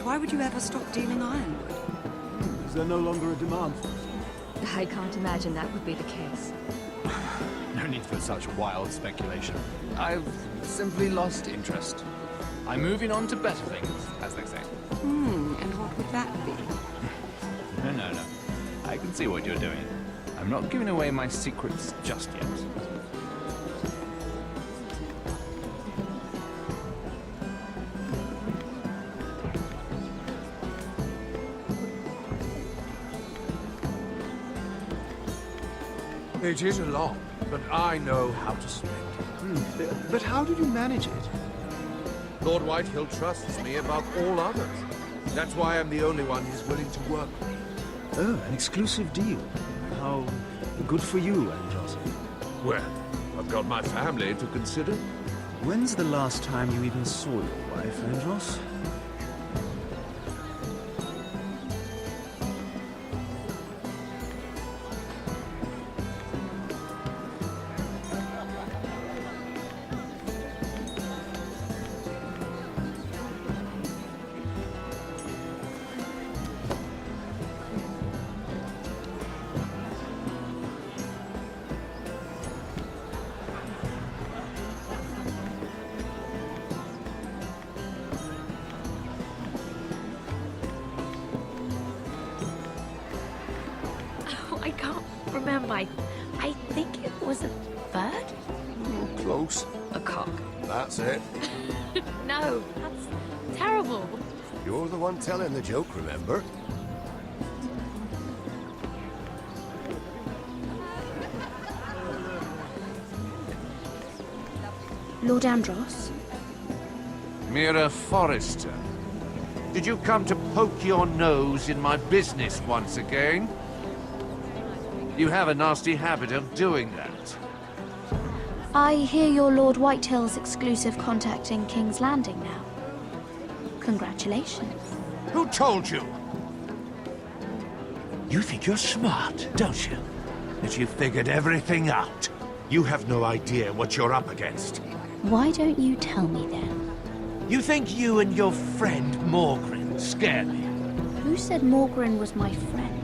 Why would you ever stop dealing ironwood? Is there no longer a demand for it? I can't imagine that would be the case. No need for such wild speculation. I've simply lost interest. I'm moving on to better things, as they say. And what would that be? No. I can see what you're doing. I'm not giving away my secrets just yet. It is a lot, but I know how to spend it. But how did you manage it? Lord Whitehill trusts me above all others. That's why I'm the only one he's willing to work with. Oh, an exclusive deal. How good for you, Andros. Well, I've got my family to consider. When's the last time you even saw your wife, Andros? Oh, I can't remember. I think it was a bird? Close. A cock. That's it. No, that's terrible. You're the one telling the joke, remember? Lord Andros? Mira Forrester. Did you come to poke your nose in my business once again? You have a nasty habit of doing that. I hear you're Lord Whitehill's exclusive contact in King's Landing now. Congratulations. Who told you? You think you're smart, don't you? That you figured everything out. You have no idea what you're up against. Why don't you tell me then? You think you and your friend Morgren scare me? Who said Morgren was my friend?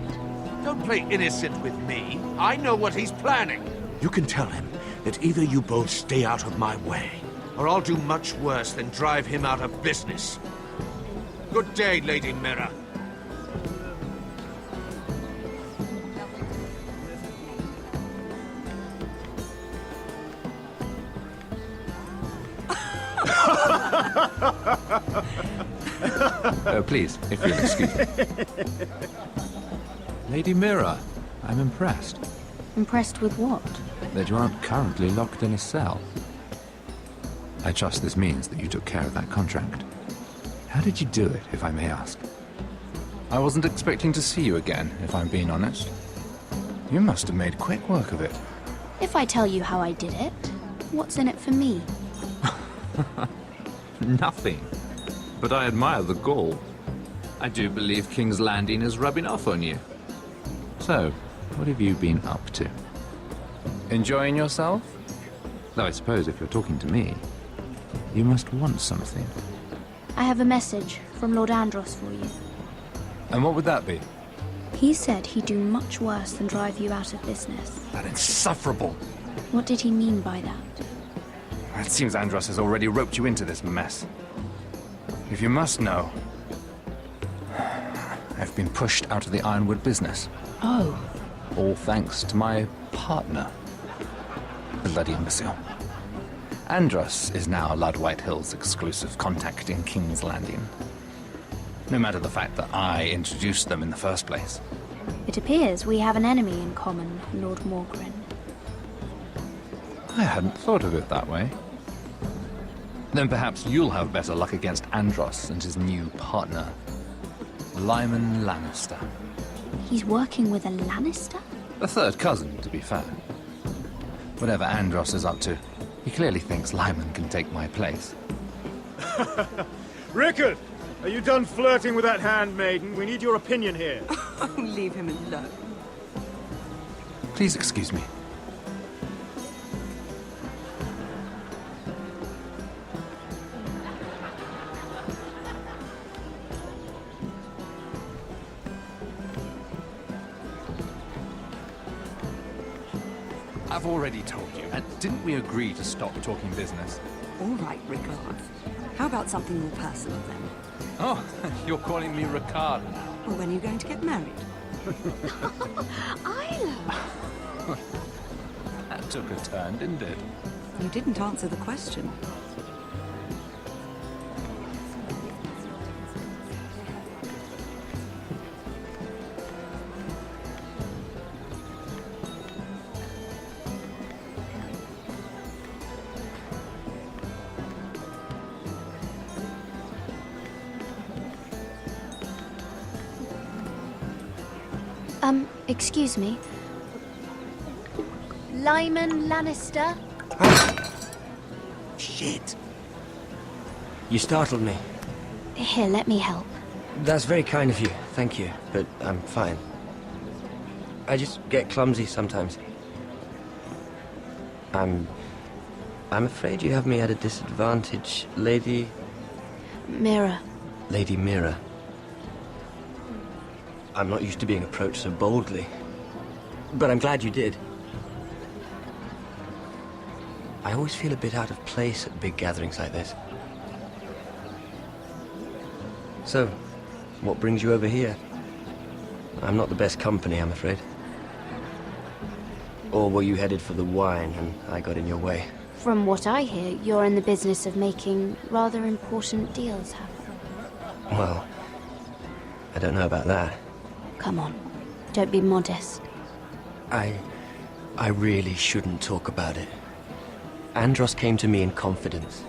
Don't play innocent with me. I know what he's planning. You can tell him that either you both stay out of my way, or I'll do much worse than drive him out of business. Good day, Lady Mira. Please, if you'll excuse me. Lady Mira, I'm impressed Impressed with what? that you aren't currently locked in a cell. I trust this means that you took care of that contract. How did you do it, if I may ask? I wasn't expecting to see you again, if I'm being honest. You must have made quick work of it. If I tell you how I did it, what's in it for me? Nothing. But I admire the gall. I do believe King's Landing is rubbing off on you. So, what have you been up to? Enjoying yourself? Though I suppose if you're talking to me, you must want something. I have a message from Lord Andros for you. And what would that be? He said he'd do much worse than drive you out of business. That insufferable! What did he mean by that? It seems Andros has already roped you into this mess. If you must know, I've been pushed out of the ironwood business. Oh. All thanks to my partner. Bloody imbecile. Andros is now Lord Whitehill's exclusive contact in King's Landing. No matter the fact that I introduced them in the first place. It appears we have an enemy in common, Lord Morgren. I hadn't thought of it that way. Then perhaps you'll have better luck against Andros and his new partner, Lyman Lannister. He's working with a Lannister? A third cousin, to be fair. Whatever Andros is up to, he clearly thinks Lyman can take my place. Rickard! Are you done flirting with that handmaiden? We need your opinion here. Oh, leave him alone. Please excuse me. I've already told you. And didn't we agree to stop talking business? All right, Ricard. How about something more personal then? Oh, you're calling me Ricard now. Well, when are you going to get married? Isla! That took a turn, didn't it? You didn't answer the question. Excuse me. Lyman Lannister? Shit. You startled me. Here, let me help. That's very kind of you, thank you, but I'm fine. I just get clumsy sometimes. I'm afraid you have me at a disadvantage, Lady... Mira. Lady Mira. I'm not used to being approached so boldly, but I'm glad you did. I always feel a bit out of place at big gatherings like this. So, what brings you over here? I'm not the best company, I'm afraid. Or were you headed for the wine and I got in your way? From what I hear, you're in the business of making rather important deals happen. Well, I don't know about that. Come on, don't be modest. I really shouldn't talk about it. Andros came to me in confidence.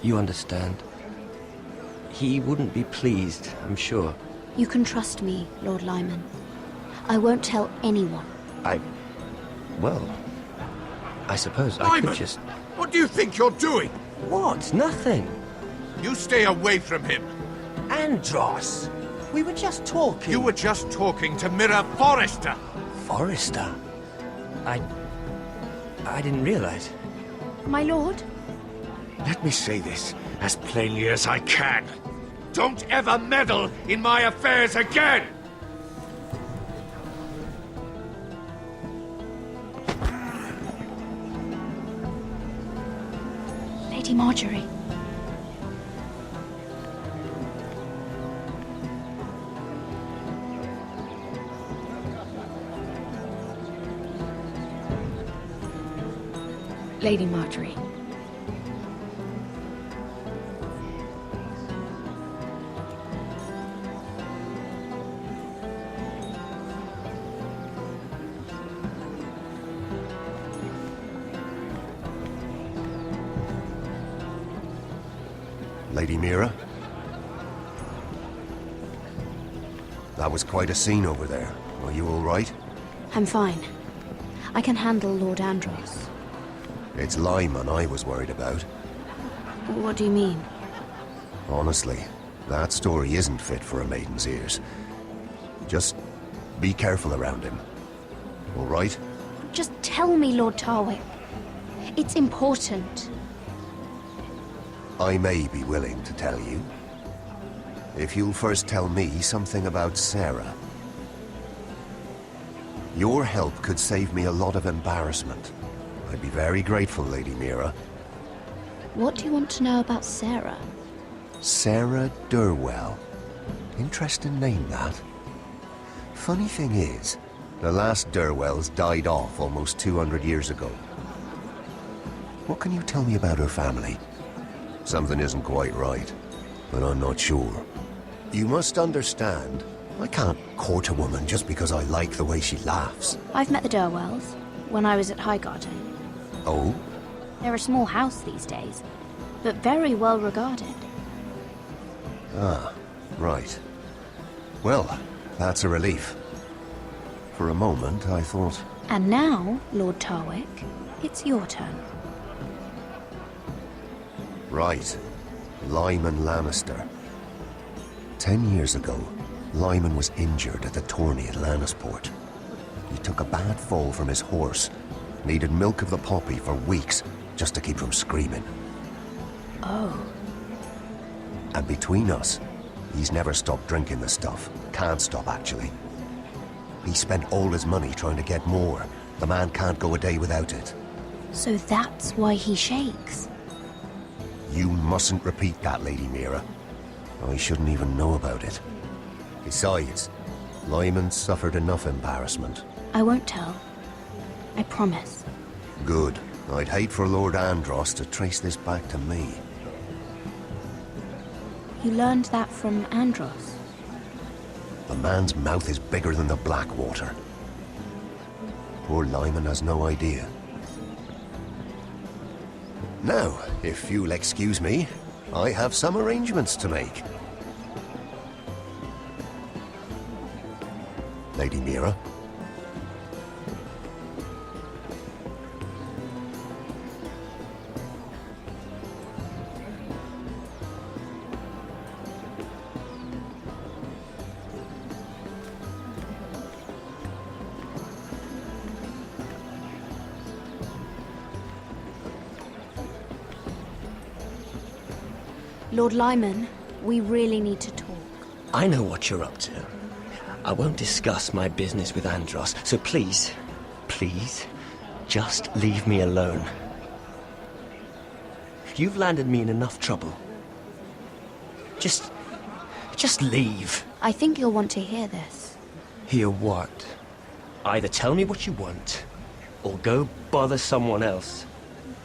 You understand? He wouldn't be pleased, I'm sure. You can trust me, Lord Lyman. I won't tell anyone. Well, I suppose I Lyman! could just... What do you think you're doing? What? Nothing. You stay away from him. Andros! We were just talking. You were just talking to Mira Forrester. Forrester? I didn't realize. My lord? Let me say this as plainly as I can. Don't ever meddle in my affairs again! Lady Marjorie. Lady Marjorie. Lady Mira? That was quite a scene over there. Are you all right? I'm fine. I can handle Lord Andros. It's Lyman I was worried about. What do you mean? Honestly, that story isn't fit for a maiden's ears. Just be careful around him. All right? Just tell me, Lord Tarwick. It's important. I may be willing to tell you. If you'll first tell me something about Sarah. Your help could save me a lot of embarrassment. I'd be very grateful, Lady Mira. What do you want to know about Sarah? Sarah Durwell. Interesting name, that. Funny thing is, the last Durwells died off almost 200 years ago. What can you tell me about her family? Something isn't quite right, but I'm not sure. You must understand, I can't court a woman just because I like the way she laughs. I've met the Durwells when I was at Highgarden. Oh? They're a small house these days, but very well regarded. Ah, right. Well, that's a relief. For a moment, I thought... And now, Lord Tarwick, it's your turn. Right. Lyman Lannister. 10 years ago, Lyman was injured at the tourney at Lannisport. He took a bad fall from his horse. Needed milk of the poppy for weeks, just to keep from screaming. Oh. And between us, he's never stopped drinking the stuff. Can't stop, actually. He spent all his money trying to get more, The man can't go a day without it. So that's why he shakes. You mustn't repeat that, Lady Mira. I shouldn't even know about it. Besides, Lyman suffered enough embarrassment. I won't tell. I promise. Good. I'd hate for Lord Andros to trace this back to me. You learned that from Andros. The man's mouth is bigger than the Blackwater. Poor Lyman has no idea. Now, if you'll excuse me, I have some arrangements to make. Lady Mira. Lord Lyman, we really need to talk. I know what you're up to. I won't discuss my business with Andros, so please, just leave me alone. You've landed me in enough trouble. Just leave. I think you'll want to hear this. Hear what? Either tell me what you want, or go bother someone else.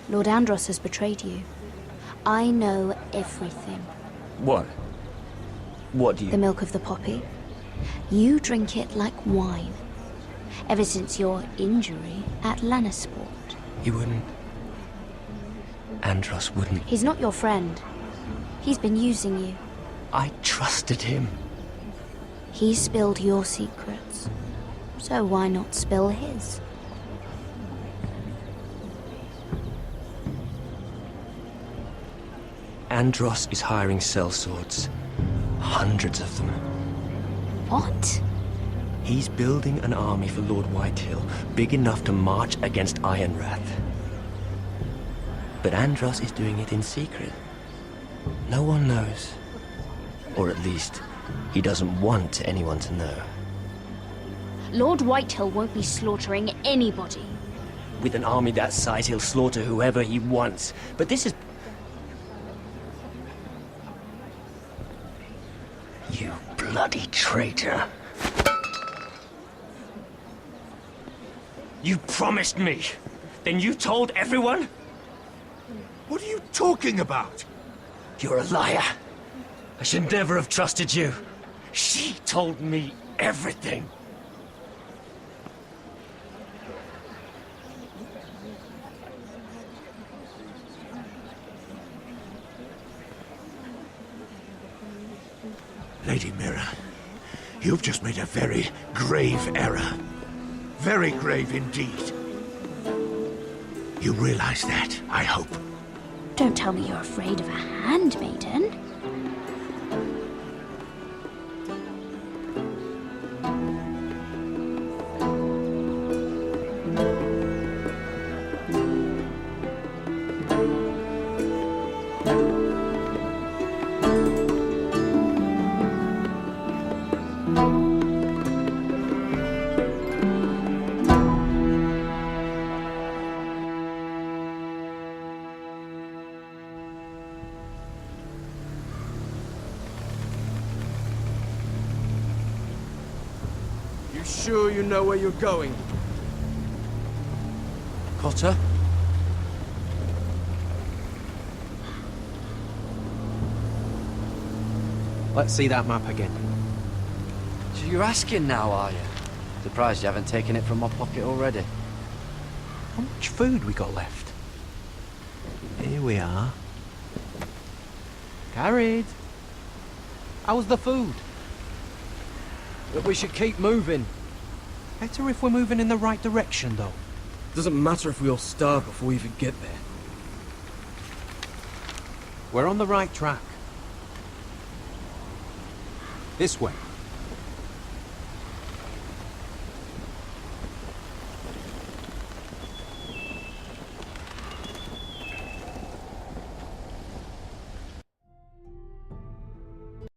Lord Andros has betrayed you. I know everything. What? What do you... The milk of the poppy. You drink it like wine. Ever since your injury at Lannisport. He wouldn't... Andros wouldn't... He's not your friend. He's been using you. I trusted him. He spilled your secrets. So why not spill his? Andros is hiring sellswords. Hundreds of them. What? He's building an army for Lord Whitehill, big enough to march against Ironrath. But Andros is doing it in secret. No one knows. Or at least, he doesn't want anyone to know. Lord Whitehill won't be slaughtering anybody. With an army that size, he'll slaughter whoever he wants. But this is... You bloody traitor. You promised me. Then you told everyone? What are you talking about? You're a liar. I should never have trusted you. She told me everything. Lady Mira, you've just made a very grave error. Very grave indeed. You realize that, I hope. Don't tell me you're afraid of a handmaiden. Sure you know where you're going? Potter? Let's see that map again. So you're asking now, are you? Surprised you haven't taken it from my pocket already. How much food we got left? Here we are. Carried. How's the food? But we should keep moving. Better if we're moving in the right direction, though. Doesn't matter if we all starve before we even get there. We're on the right track. This way.